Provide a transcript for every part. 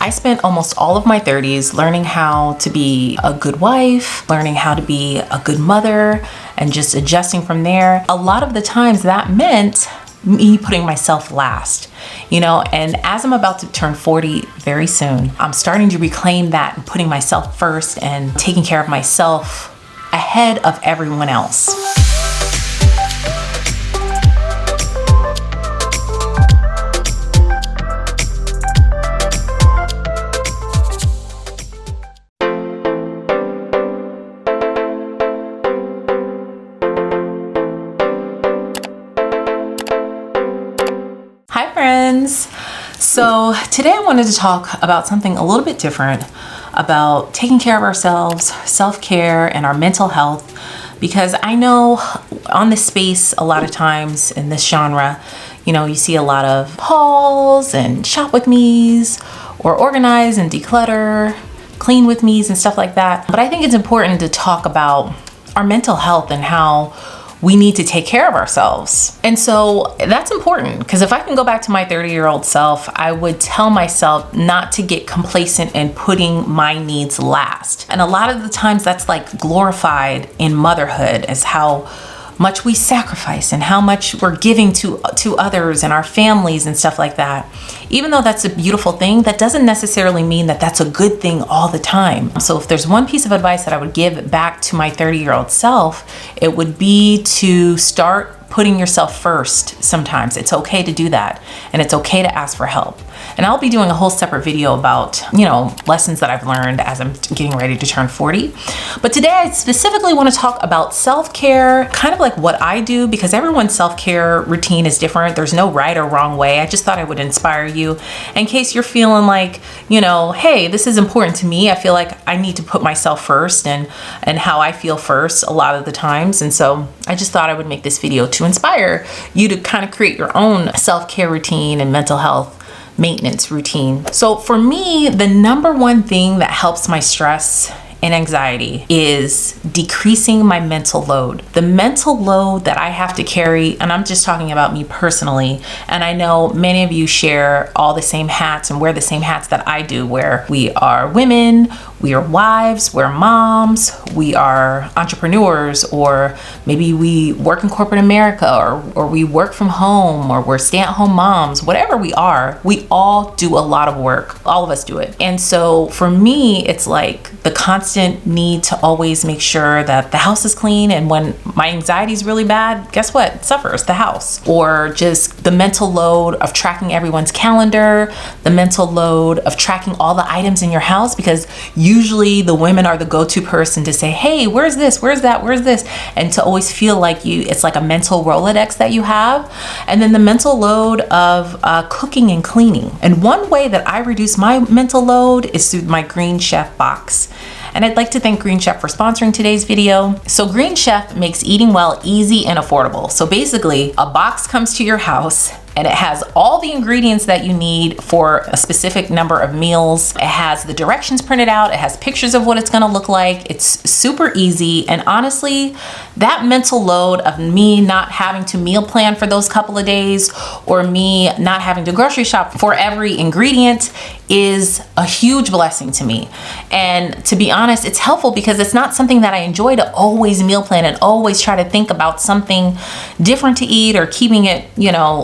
I spent almost all of my 30s learning how to be a good wife, learning how to be a good mother, and just adjusting from there. A lot of the times that meant me putting myself last, and as I'm about to turn 40 very soon, I'm starting to reclaim that and putting myself first and taking care of myself ahead of everyone else. Hi friends. So today I wanted to talk about something a little bit different about taking care of ourselves, self-care, and our mental health, because I know on this space a lot of times in this genre, you see a lot of hauls and shop with me's or organize and declutter, clean with me's and stuff like that. But I think it's important to talk about our mental health and how we need to take care of ourselves. And so that's important, because if I can go back to my 30-year-old self, I would tell myself not to get complacent in putting my needs last. And a lot of the times that's like glorified in motherhood as how much we sacrifice and how much we're giving to others and our families and stuff like that. Even though that's a beautiful thing, that doesn't necessarily mean that that's a good thing all the time. So if there's one piece of advice that I would give back to my 30-year-old self, it would be to start putting yourself first. Sometimes it's okay to do that, and it's okay to ask for help. And I'll be doing a whole separate video about, lessons that I've learned as I'm getting ready to turn 40. But today I specifically want to talk about self-care, kind of like what I do, because everyone's self-care routine is different. There's no right or wrong way. I just thought I would inspire you in case you're feeling like, hey, this is important to me. I feel like I need to put myself first and how I feel first a lot of the times. And so I just thought I would make this video to inspire you to kind of create your own self-care routine and mental health maintenance routine. So for me, the number one thing that helps my stress and anxiety is decreasing my mental load. The mental load that I have to carry, and I'm just talking about me personally, and I know many of you share all the same hats and wear the same hats that I do, where we are women, we are wives, we're moms, we are entrepreneurs, or maybe we work in corporate America, or we work from home, or we're stay-at-home moms. Whatever we are, we all do a lot of work. All of us do it. And so for me, it's like the constant need to always make sure that the house is clean. And when my anxiety is really bad, guess what? It suffers the house. Or just the mental load of tracking everyone's calendar, the mental load of tracking all the items in your house, because usually the women are the go-to person to say, hey, where's this? Where's that? Where's this? And to always feel like it's like a mental Rolodex that you have. And then the mental load of cooking and cleaning. And one way that I reduce my mental load is through my Green Chef box. And I'd like to thank Green Chef for sponsoring today's video. So Green Chef makes eating well easy and affordable. So basically, a box comes to your house and it has all the ingredients that you need for a specific number of meals. It has the directions printed out. It has pictures of what it's gonna look like. It's super easy. And honestly, that mental load of me not having to meal plan for those couple of days, or me not having to grocery shop for every ingredient, is a huge blessing to me. And to be honest, it's helpful because it's not something that I enjoy to always meal plan and always try to think about something different to eat, or keeping it,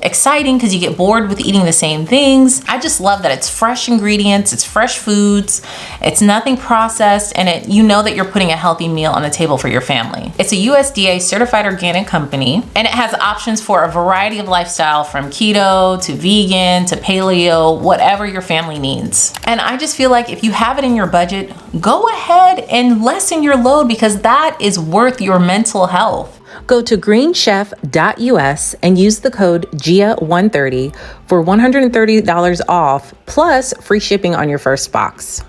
exciting, because you get bored with eating the same things. I just love that it's fresh ingredients, it's fresh foods, it's nothing processed, and that you're putting a healthy meal on the table for your family. It's a USDA certified organic company, and it has options for a variety of lifestyle, from keto to vegan to paleo, whatever your family needs. And I just feel like if you have it in your budget, go ahead and lessen your load, because that is worth your mental health. Go to greenchef.us and use the code GIA130 for $130 off, plus free shipping on your first box.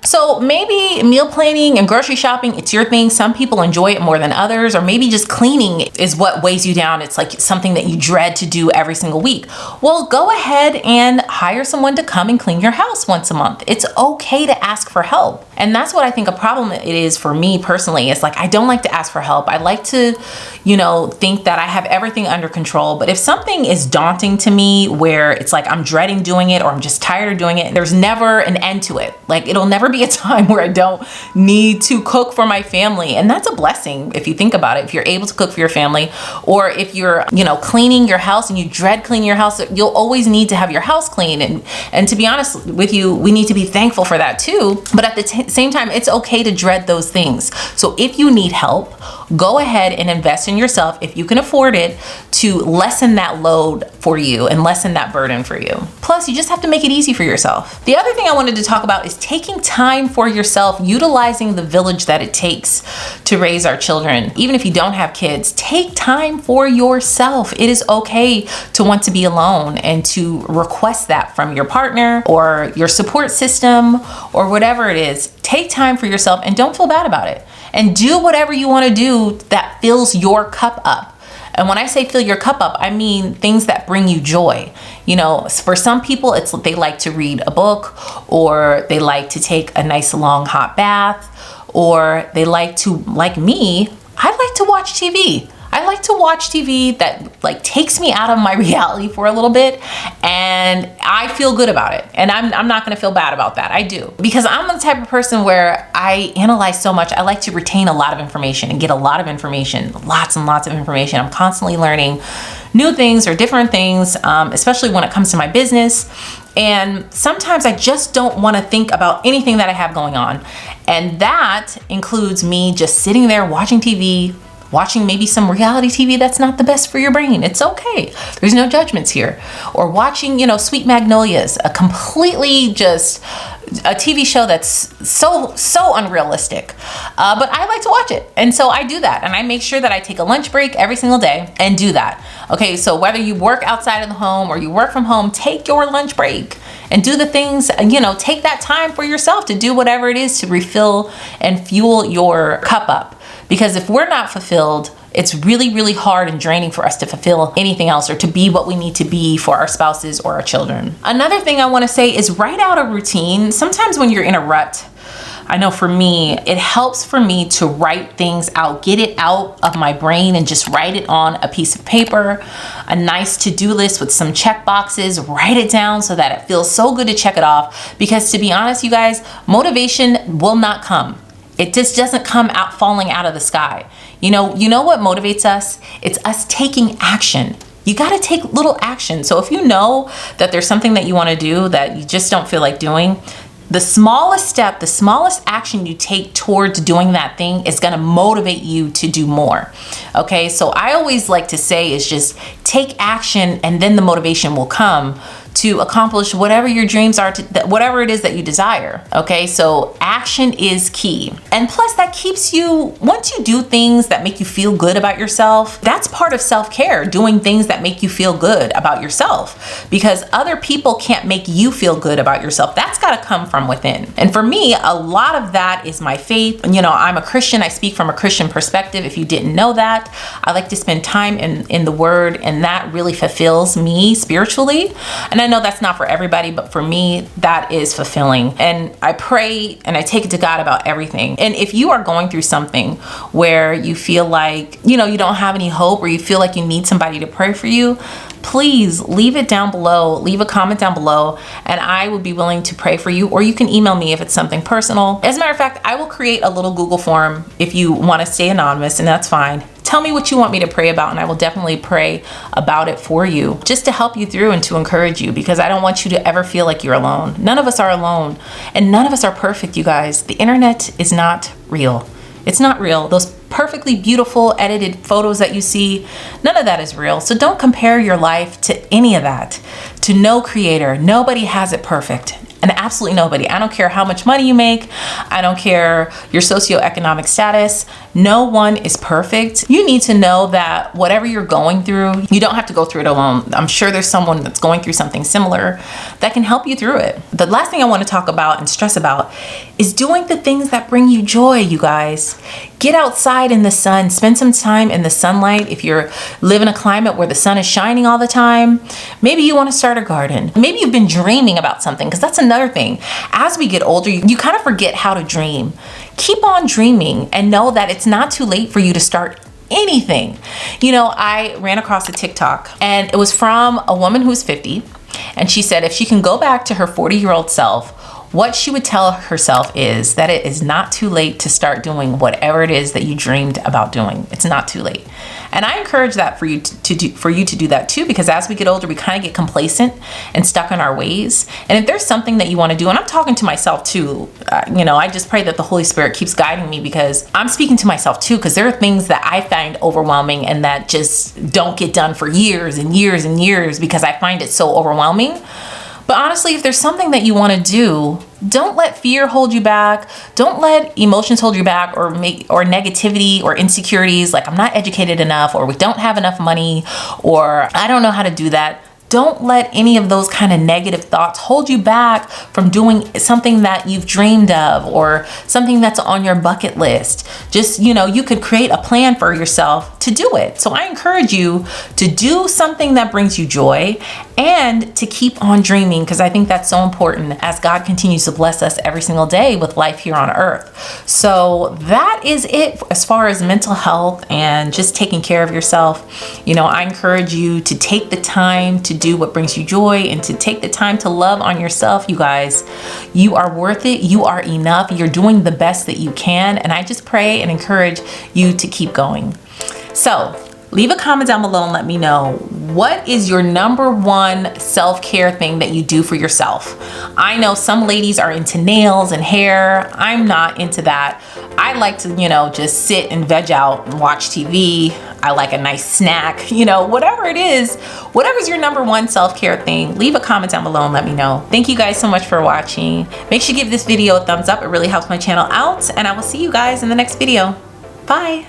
So maybe meal planning and grocery shopping, it's your thing. Some people enjoy it more than others, or maybe just cleaning is what weighs you down. It's like something that you dread to do every single week. Well, go ahead and hire someone to come and clean your house once a month. It's okay to ask for help. And that's what I think a problem it is for me personally. It's like, I don't like to ask for help. I like to, think that I have everything under control. But if something is daunting to me where it's like I'm dreading doing it or I'm just tired of doing it, there's never an end to it. Like it'll never be a time where I don't need to cook for my family. And that's a blessing if you think about it. If you're able to cook for your family, or if you're, cleaning your house and you dread cleaning your house, you'll always need to have your house clean. And to be honest with you, we need to be thankful for that too. But at the same time, it's okay to dread those things. So if you need help, go ahead and invest in yourself if you can afford it, to lessen that load for you and lessen that burden for you. Plus, you just have to make it easy for yourself. The other thing I wanted to talk about is taking time for yourself, utilizing the village that it takes to raise our children. Even if you don't have kids, take time for yourself. It is okay to want to be alone and to request that from your partner or your support system or whatever it is. Take time for yourself and don't feel bad about it. And do whatever you want to do that fills your cup up. And when I say fill your cup up, I mean things that bring you joy. For some people, they like to read a book, or they like to take a nice long hot bath, or they like to, like me, I like to watch TV. I like to watch TV that takes me out of my reality for a little bit, and I feel good about it. And I'm not gonna feel bad about that. I do. Because I'm the type of person where I analyze so much. I like to retain a lot of information and get a lot of information, lots and lots of information. I'm constantly learning new things or different things, especially when it comes to my business. And sometimes I just don't want to think about anything that I have going on. And that includes me just sitting there watching TV, watching maybe some reality TV that's not the best for your brain. It's okay. There's no judgments here. Or watching, Sweet Magnolias, a completely just a TV show that's so unrealistic. But I like to watch it. And so I do that. And I make sure that I take a lunch break every single day and do that. Okay, so whether you work outside of the home or you work from home, take your lunch break and do the things, take that time for yourself to do whatever it is to refill and fuel your cup up. Because if we're not fulfilled, it's really, really hard and draining for us to fulfill anything else or to be what we need to be for our spouses or our children. Another thing I want to say is write out a routine. Sometimes when you're in a rut, I know for me, it helps for me to write things out, get it out of my brain and just write it on a piece of paper, a nice to-do list with some check boxes, write it down so that it feels so good to check it off. Because to be honest, you guys, motivation will not come. It just doesn't come out falling out of the sky. You know what motivates us? It's us taking action. You got to take little action. So if you know that there's something that you want to do that you just don't feel like doing, the smallest step, the smallest action you take towards doing that thing is going to motivate you to do more. Okay, so I always like to say is just take action and then the motivation will come to accomplish whatever your dreams are, whatever it is that you desire. Okay, so action is key. And plus that keeps you, once you do things that make you feel good about yourself, that's part of self-care, doing things that make you feel good about yourself, because other people can't make you feel good about yourself. That's got to come from within. And for me, a lot of that is my faith. I'm a Christian. I speak from a Christian perspective. If you didn't know that, I like to spend time in the Word, and that really fulfills me spiritually. And I know that's not for everybody, but for me, that is fulfilling. And I pray and I take it to God about everything. And if you are going through something where you feel like, you don't have any hope, or you feel like you need somebody to pray for you, please leave it down below, leave a comment down below, and I would be willing to pray for you, or you can email me if it's something personal. As a matter of fact, I will create a little Google form if you want to stay anonymous, and that's fine. Tell me what you want me to pray about, and I will definitely pray about it for you, just to help you through and to encourage you, because I don't want you to ever feel like you're alone. None of us are alone, and none of us are perfect, you guys. The internet is not real. It's not real. Those perfectly beautiful edited photos that you see, none of that is real. So don't compare your life to any of that, to no creator. Nobody has it perfect. And absolutely nobody. I don't care how much money you make. I don't care your socioeconomic status. No one is perfect. You need to know that whatever you're going through, you don't have to go through it alone. I'm sure there's someone that's going through something similar that can help you through it. The last thing I want to talk about and stress about is doing the things that bring you joy, you guys. Get outside in the sun, spend some time in the sunlight. If you're live in a climate where the sun is shining all the time, maybe you want to start a garden. Maybe you've been dreaming about something, because that's another thing. As we get older, you kind of forget how to dream. Keep on dreaming and know that it's not too late for you to start anything. You know, I ran across a TikTok and it was from a woman who's 50. And she said if she can go back to her 40-year-old self, what she would tell herself is that it is not too late to start doing whatever it is that you dreamed about doing. It's not too late. And I encourage that for you to do that too, because as we get older, we kind of get complacent and stuck in our ways. And if there's something that you want to do, and I'm talking to myself too, you know, I just pray that the Holy Spirit keeps guiding me, because I'm speaking to myself too, because there are things that I find overwhelming and that just don't get done for years and years and years because I find it so overwhelming. But honestly, if there's something that you want to do, don't let fear hold you back. Don't let emotions hold you back, or negativity or insecurities like I'm not educated enough, or we don't have enough money, or I don't know how to do that. Don't let any of those kind of negative thoughts hold you back from doing something that you've dreamed of or something that's on your bucket list. Just, you know, you could create a plan for yourself to do it. So I encourage you to do something that brings you joy and to keep on dreaming, because I think that's so important as God continues to bless us every single day with life here on earth. So that is it as far as mental health and just taking care of yourself. You know, I encourage you to take the time to do what brings you joy and to take the time to love on yourself. You guys, you are worth it. You are enough. You're doing the best that you can. And I just pray and encourage you to keep going. So leave a comment down below and let me know, what is your number one self-care thing that you do for yourself? I know some ladies are into nails and hair. I'm not into that. I like to, you know, just sit and veg out and watch TV. I like a nice snack, you know, whatever it is, whatever's your number one self-care thing, leave a comment down below and let me know. Thank you guys so much for watching. Make sure you give this video a thumbs up. It really helps my channel out, and I will see you guys in the next video. Bye.